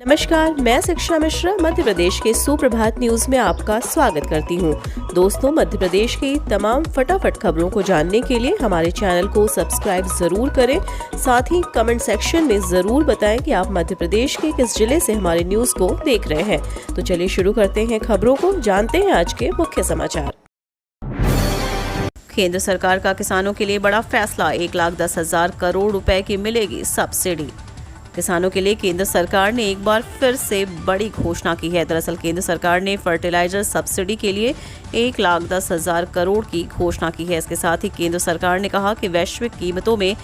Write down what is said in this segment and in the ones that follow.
नमस्कार, मैं शिक्षा मिश्रा मध्य प्रदेश के सुप्रभात न्यूज में आपका स्वागत करती हूँ। दोस्तों, मध्य प्रदेश की तमाम फटाफट खबरों को जानने के लिए हमारे चैनल को सब्सक्राइब जरूर करें। साथ ही कमेंट सेक्शन में जरूर बताएं कि आप मध्य प्रदेश के किस जिले से हमारे न्यूज को देख रहे हैं। तो चलिए शुरू करते हैं खबरों को, जानते हैं आज के मुख्य समाचार। केंद्र सरकार का किसानों के लिए बड़ा फैसला, 1,10,000 करोड़ रुपए की मिलेगी सब्सिडी। किसानों के लिए केंद्र सरकार ने एक बार फिर से बड़ी घोषणा की है। दरअसल केंद्र सरकार ने फर्टिलाइजर सब्सिडी के लिए 1,10,000 करोड़ की घोषणा की है। इसके साथ ही केंद्र सरकार ने कहा कि वैश्विक कीमतों में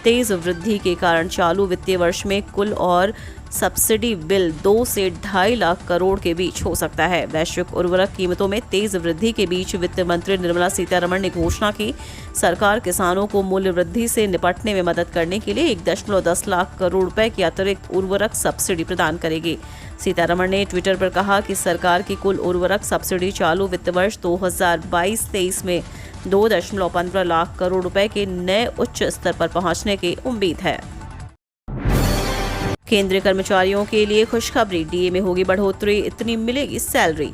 तेज वृद्धि के कारण चालू वित्तीय वर्ष में कुल और सब्सिडी बिल 2 से 2.5 लाख करोड़ के बीच हो सकता है। वैश्विक उर्वरक कीमतों में तेज वृद्धि के बीच वित्त मंत्री निर्मला सीतारमण ने घोषणा की, सरकार किसानों को मूल्य वृद्धि से निपटने में मदद करने के लिए 1.10 लाख करोड़ रुपए की अतिरिक्त उर्वरक सब्सिडी प्रदान करेगी। सीतारमण ने ट्विटर पर कहा कि सरकार की कुल उर्वरक सब्सिडी चालू वित्त वर्ष 2022-23 में 2.15 लाख करोड़ रुपए के नए उच्च स्तर पर पहुंचने की उम्मीद है। केंद्रीय कर्मचारियों के लिए खुशखबरी, डीए में होगी बढ़ोतरी, इतनी मिलेगी सैलरी।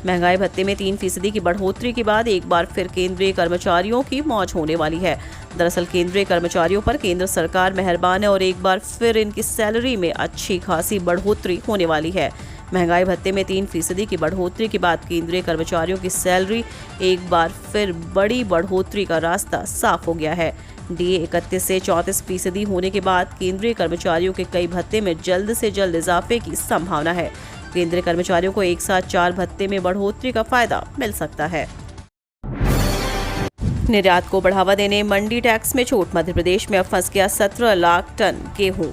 महंगाई भत्ते में 3% की बढ़ोतरी के बाद एक बार फिर केंद्रीय कर्मचारियों की मौज होने वाली है। दरअसल केंद्रीय कर्मचारियों पर केंद्र सरकार मेहरबान है और एक बार फिर इनकी सैलरी में अच्छी खासी बढ़ोतरी होने वाली है। महंगाई भत्ते में 3% की बढ़ोतरी के बाद केंद्रीय कर्मचारियों की सैलरी एक बार फिर बड़ी बढ़ोतरी का रास्ता साफ हो गया है। डीए 31 से 34% होने के बाद केंद्रीय कर्मचारियों के कई भत्ते में जल्द से जल्द इजाफे की संभावना है। केंद्रीय कर्मचारियों को एक साथ 4 भत्ते में बढ़ोतरी का फायदा मिल सकता है। निर्यात को बढ़ावा देने मंडी टैक्स में छूट, मध्य प्रदेश में अब फंस गया 17 लाख टन गेहूं।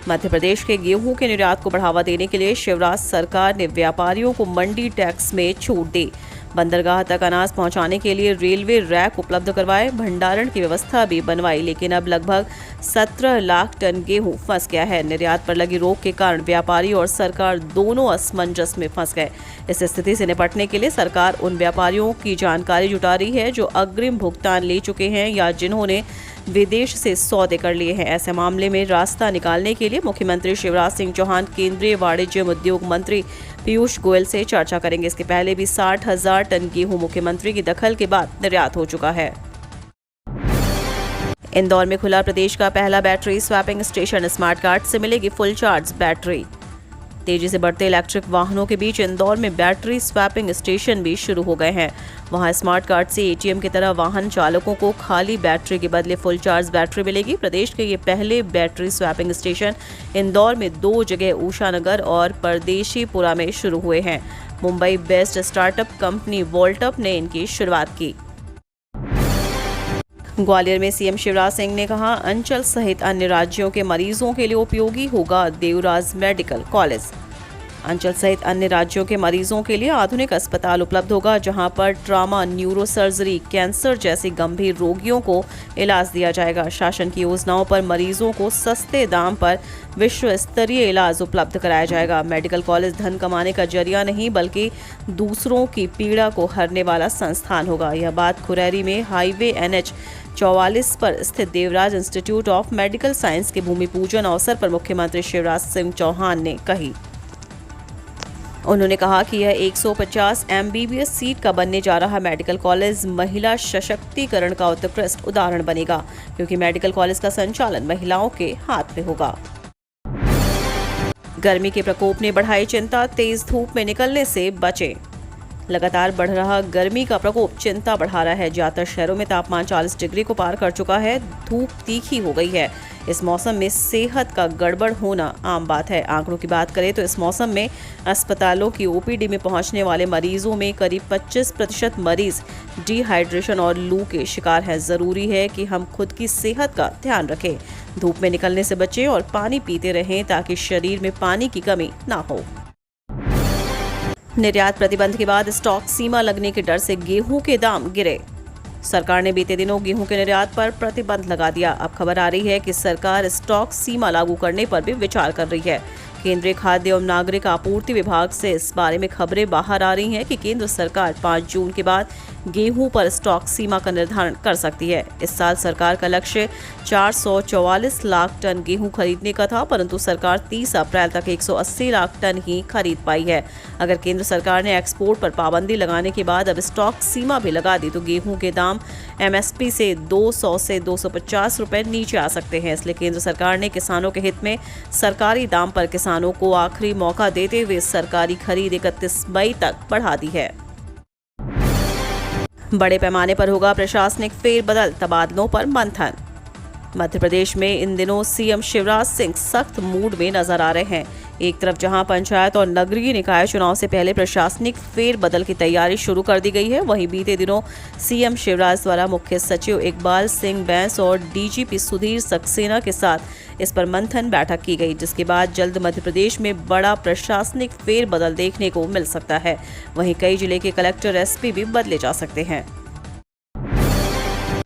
मध्य प्रदेश के गेहूं के निर्यात को बढ़ावा देने के लिए शिवराज सरकार ने व्यापारियों को मंडी टैक्स में छूट दी। बंदरगाह तक अनाज पहुंचाने के लिए रेलवे रैक उपलब्ध करवाए, भंडारण की व्यवस्था भी बनवाई, लेकिन अब लगभग 17 लाख टन गेहूं फंस गया है। निर्यात पर लगी रोक के कारण व्यापारी और सरकार दोनों असमंजस में फंस गए। इस स्थिति से निपटने के लिए सरकार उन व्यापारियों की जानकारी जुटा रही है जो अग्रिम भुगतान ले चुके हैं या जिन्होंने विदेश से सौदे कर लिए हैं। ऐसे मामले में रास्ता निकालने के लिए मुख्यमंत्री शिवराज सिंह चौहान केंद्रीय वाणिज्य उद्योग मंत्री पीयूष गोयल से चर्चा करेंगे। इसके पहले भी 60,000 टन गेहूं मुख्यमंत्री की दखल के बाद निर्यात हो चुका है। इंदौर में खुला प्रदेश का पहला battery swapping station, smart card से मिलेगी फुल चार्ज बैटरी। तेजी से बढ़ते इलेक्ट्रिक वाहनों के बीच इंदौर में बैटरी स्वैपिंग स्टेशन भी शुरू हो गए हैं। वहां स्मार्ट कार्ड से एटीएम की तरह वाहन चालकों को खाली बैटरी के बदले फुल चार्ज बैटरी मिलेगी। प्रदेश के ये पहले बैटरी स्वैपिंग स्टेशन इंदौर में 2 जगह ऊषानगर और परदेशीपुरा में शुरू हुए हैं। मुंबई बेस्ड स्टार्टअप कंपनी वोल्टअप ने इनकी शुरुआत की। ग्वालियर में सीएम शिवराज सिंह ने कहा, अंचल सहित अन्य राज्यों के मरीजों के लिए उपयोगी होगा देवराज मेडिकल कॉलेज। अंचल सहित अन्य राज्यों के मरीजों के लिए आधुनिक अस्पताल उपलब्ध होगा, जहां पर ट्रॉमा, न्यूरोसर्जरी, कैंसर जैसे गंभीर रोगियों को इलाज दिया जाएगा। शासन की योजनाओं पर मरीजों को सस्ते दाम पर विश्व स्तरीय इलाज उपलब्ध कराया जाएगा। मेडिकल कॉलेज धन कमाने का जरिया नहीं बल्कि दूसरों की पीड़ा को हरने वाला संस्थान होगा। यह बात खुरैरी में हाईवे NH 44 पर स्थित Devraj institute of medical science के भूमि पूजन अवसर पर मुख्यमंत्री शिवराज सिंह चौहान ने कही। उन्होंने कहा कि यह 150 MBBS सीट का बनने जा रहा मेडिकल कॉलेज महिला सशक्तिकरण का उत्कृष्ट उदाहरण बनेगा, क्योंकि मेडिकल कॉलेज का संचालन महिलाओं के हाथ में होगा। गर्मी के प्रकोप ने बढ़ाई चिंता, तेज धूप में निकलने से बचें। लगातार बढ़ रहा गर्मी का प्रकोप चिंता बढ़ा रहा है। ज्यादातर शहरों में तापमान 40 डिग्री को पार कर चुका है। धूप तीखी हो गई है। इस मौसम में सेहत का गड़बड़ होना आम बात है। आंकड़ों की बात करें तो इस मौसम में अस्पतालों की OPD में पहुंचने वाले मरीजों में करीब 25% मरीज डिहाइड्रेशन और लू के शिकार हैं। जरूरी है कि हम खुद की सेहत का ध्यान रखें, धूप में निकलने से बचें और पानी पीते रहें ताकि शरीर में पानी की कमी ना हो। निर्यात प्रतिबंध के बाद स्टॉक सीमा लगने के डर से गेहूं के दाम गिरे। सरकार ने बीते दिनों गेहूं के निर्यात पर प्रतिबंध लगा दिया। अब खबर आ रही है कि सरकार स्टॉक सीमा लागू करने पर भी विचार कर रही है। केंद्रीय खाद्य एवं नागरिक आपूर्ति विभाग से इस बारे में खबरें बाहर आ रही हैं कि केंद्र सरकार 5 जून के बाद गेहूं पर स्टॉक सीमा का निर्धारण कर सकती है। इस साल सरकार का लक्ष्य 444 लाख टन गेहूं खरीदने का था, परंतु सरकार 30 अप्रैल तक 180 लाख टन ही खरीद पाई है। अगर केंद्र सरकार ने एक्सपोर्ट पर पाबंदी लगाने के बाद अब स्टॉक सीमा भी लगा दी तो गेहूं के दाम MSP से 200 से 250 रुपए नीचे आ सकते हैं। इसलिए केंद्र सरकार ने किसानों के हित में सरकारी दाम पर किसानों को आखिरी मौका देते हुए सरकारी खरीद 31 मई तक बढ़ा दी है। बड़े पैमाने पर होगा प्रशासनिक फेरबदल, तबादलों पर मंथन। मध्य प्रदेश में इन दिनों सीएम शिवराज सिंह सख्त मूड में नजर आ रहे हैं। एक तरफ जहां पंचायत और नगरीय निकाय चुनाव से पहले प्रशासनिक फेरबदल की तैयारी शुरू कर दी गई है, वहीं बीते दिनों सीएम शिवराज द्वारा मुख्य सचिव इकबाल सिंह बैंस और DGP सुधीर सक्सेना के साथ इस पर मंथन बैठक की गई, जिसके बाद जल्द मध्य प्रदेश में बड़ा प्रशासनिक फेरबदल देखने को मिल सकता है। वहीं कई जिले के कलेक्टर SP भी बदले जा सकते हैं।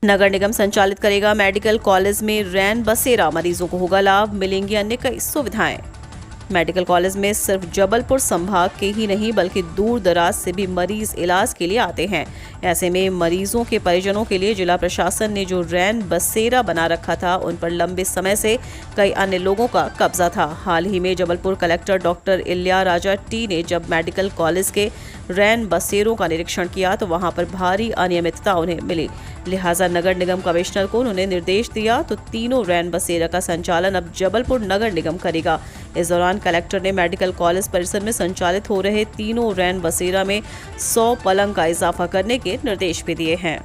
नगर निगम संचालित करेगा मेडिकल कॉलेज में रैन बसेरा, मरीजों को होगा लाभ, मिलेंगी अन्य कई सुविधाएं। मेडिकल कॉलेज में सिर्फ जबलपुर संभाग के ही नहीं बल्कि दूर दराज से भी मरीज इलाज के लिए आते हैं। ऐसे में मरीजों के परिजनों के लिए जिला प्रशासन ने जो रैन बसेरा बना रखा था, उन पर लंबे समय से कई अन्य लोगों का कब्जा था। हाल ही में जबलपुर कलेक्टर डॉक्टर इल्या राजा टी ने जब मेडिकल कॉलेज के रैन बसेरों का निरीक्षण किया तो वहां पर भारी अनियमितता उन्हें मिली। लिहाजा नगर निगम कमिश्नर को उन्होंने निर्देश दिया तो तीनों रैन बसेरा का संचालन अब जबलपुर नगर निगम करेगा। इस दौरान कलेक्टर ने मेडिकल कॉलेज परिसर में संचालित हो रहे तीनों रैन बसेरा में 100 पलंग का इजाफा करने के निर्देश भी दिए हैं।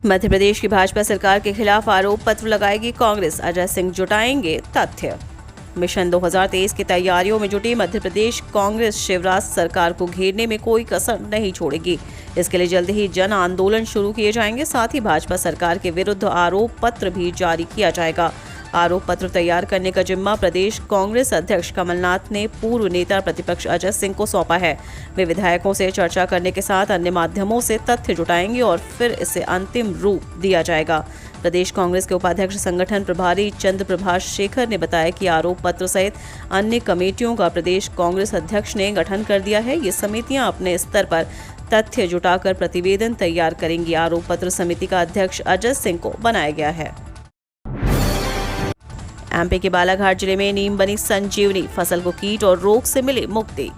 मध्य प्रदेश की भाजपा सरकार के खिलाफ आरोप पत्र लगाएगी कांग्रेस, अजय सिंह जुटाएंगे तथ्य। मिशन 2023 की तैयारियों में जुटी मध्य प्रदेश कांग्रेस शिवराज सरकार को घेरने में कोई कसर नहीं छोड़ेगी। इसके लिए जल्द ही जन आंदोलन शुरू किए जाएंगे। साथ ही भाजपा सरकार के विरुद्ध आरोप पत्र भी जारी किया जाएगा। आरोप पत्र तैयार करने का जिम्मा प्रदेश कांग्रेस अध्यक्ष कमलनाथ ने पूर्व नेता प्रतिपक्ष अजय सिंह को सौंपा है। वे विधायकों से चर्चा करने के साथ अन्य माध्यमों से तथ्य जुटाएंगे और फिर इसे अंतिम रूप दिया जाएगा। प्रदेश कांग्रेस के उपाध्यक्ष संगठन प्रभारी चंद्र प्रभाष शेखर ने बताया कि आरोप पत्र सहित अन्य कमेटियों का प्रदेश कांग्रेस अध्यक्ष ने गठन कर दिया है। ये समितियां अपने स्तर पर तथ्य जुटाकर प्रतिवेदन तैयार करेंगी। आरोप पत्र समिति का अध्यक्ष अजय सिंह को बनाया गया है। MP के बालाघाट जिले में नीम बनी संजीवनी, फसल को कीट और रोग से मिली मुक्ति।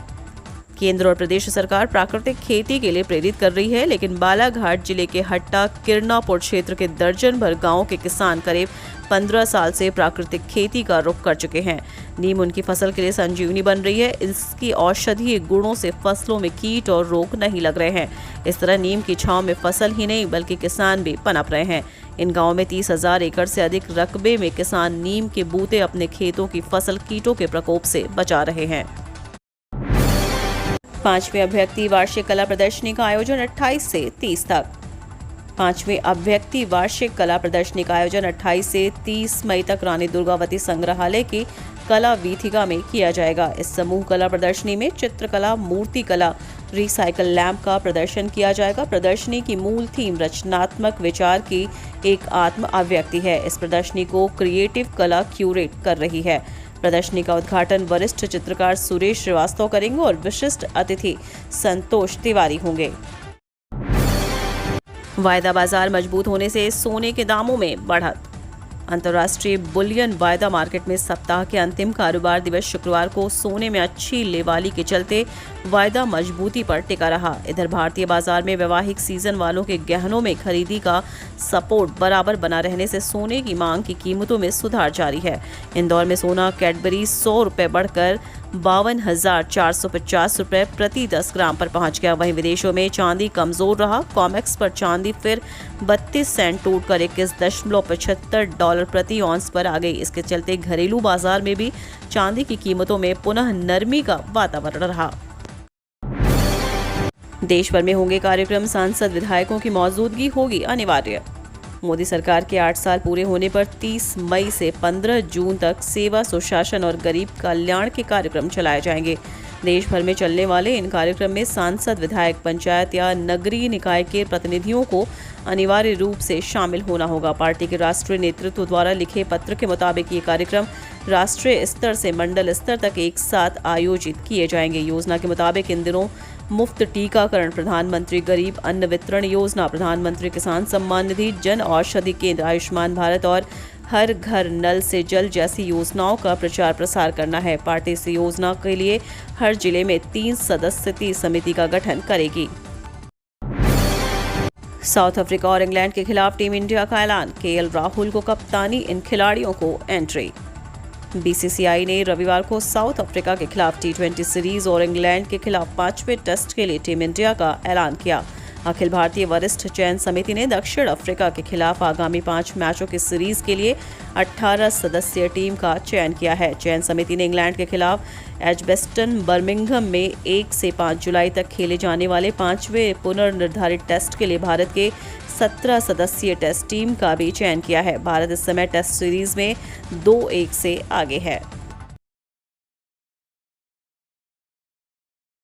केंद्र और प्रदेश सरकार प्राकृतिक खेती के लिए प्रेरित कर रही है, लेकिन बालाघाट जिले के हट्टा किरनापुर क्षेत्र के दर्जन भर गांवों के किसान करीब 15 साल से प्राकृतिक खेती का रुख कर चुके हैं। नीम उनकी फसल के लिए संजीवनी बन रही है। इसकी औषधीय गुणों से फसलों में कीट और रोग नहीं लग रहे हैं। इस तरह नीम की छांव में फसल ही नहीं बल्कि किसान भी पनप रहे हैं। इन गांवों में 30,000 एकड़ से अधिक रकबे में किसान नीम के बूते अपने खेतों की फसल कीटों के प्रकोप से बचा रहे हैं। 5वीं अभिव्यक्ति वार्षिक कला प्रदर्शनी का आयोजन 28 से 30 तक। 5वीं अभिव्यक्ति वार्षिक कला प्रदर्शनी का आयोजन 28 से 30 मई तक रानी दुर्गावती संग्रहालय की कला वीथिका में किया जाएगा। इस समूह कला प्रदर्शनी में चित्रकला, मूर्ति कला, रिसाइकल लैंप का प्रदर्शन किया जाएगा। प्रदर्शनी की मूल थीम रचनात्मक विचार की एक आत्म अभिव्यक्ति है। इस प्रदर्शनी को क्रिएटिव कला क्यूरेट कर रही है। प्रदर्शनी का उद्घाटन वरिष्ठ चित्रकार सुरेश श्रीवास्तव करेंगे और विशिष्ट अतिथि संतोष तिवारी होंगे। वायदा बाजार मजबूत होने से सोने के दामों में बढ़त। अंतर्राष्ट्रीय बुलियन वायदा मार्केट में सप्ताह के अंतिम कारोबार दिवस शुक्रवार को सोने में अच्छी लेवाली के चलते वायदा मजबूती पर टिका रहा। इधर भारतीय बाजार में वैवाहिक सीजन वालों के गहनों में खरीदी का सपोर्ट बराबर बना रहने से सोने की मांग की कीमतों में सुधार जारी है। इंदौर में सोना कैडबरी 100 रुपये बढ़कर 52,450 रुपये प्रति 10 ग्राम पर पहुंच गया। वहीं विदेशों में चांदी कमजोर रहा। कॉमेक्स पर चांदी फिर 32 सेंट टूटकर $21.75 प्रति ऑन्स पर आ गई। इसके चलते घरेलू बाजार में भी चांदी की कीमतों में पुनः नरमी का वातावरण रहा। देश भर में होंगे कार्यक्रम, सांसद विधायकों की मौजूदगी होगी अनिवार्य। मोदी सरकार के 8 साल पूरे होने पर 30 मई से 15 जून तक सेवा, सुशासन और गरीब कल्याण के कार्यक्रम चलाए जाएंगे। देश भर में चलने वाले इन कार्यक्रम में सांसद, विधायक, पंचायत या नगरीय निकाय के प्रतिनिधियों को अनिवार्य रूप से शामिल होना होगा। पार्टी के राष्ट्रीय नेतृत्व द्वारा लिखे पत्र के मुताबिक ये कार्यक्रम राष्ट्रीय स्तर से मंडल स्तर तक एक साथ आयोजित किए जाएंगे। योजना के मुताबिक इन दिनों मुफ्त टीकाकरण, प्रधानमंत्री गरीब अन्न वितरण योजना, प्रधानमंत्री किसान सम्मान निधि, जन औषधि केंद्र, आयुष्मान भारत और हर घर नल से जल जैसी योजनाओं का प्रचार प्रसार करना है। पार्टी इस योजना के लिए हर जिले में 3 सदस्यीय समिति का गठन करेगी। साउथ अफ्रीका और इंग्लैंड के खिलाफ टीम इंडिया का ऐलान, केएल राहुल को कप्तानी, इन खिलाड़ियों को एंट्री। बीसीसीआई ने रविवार को साउथ अफ्रीका के खिलाफ T20 सीरीज और इंग्लैंड के खिलाफ 5वें टेस्ट के लिए टीम इंडिया का ऐलान किया। अखिल भारतीय वरिष्ठ चयन समिति ने दक्षिण अफ्रीका के खिलाफ आगामी 5 मैचों की सीरीज के लिए 18 सदस्यीय टीम का चयन किया है। चयन समिति ने इंग्लैंड के खिलाफ एजबेस्टन, बर्मिंघम में 1 से 5 जुलाई तक खेले जाने वाले 5वें पुनर्निर्धारित टेस्ट के लिए भारत के 17 सदस्यीय टेस्ट टीम का भी चयन किया है। भारत इस समय टेस्ट सीरीज में 2-1 से आगे है।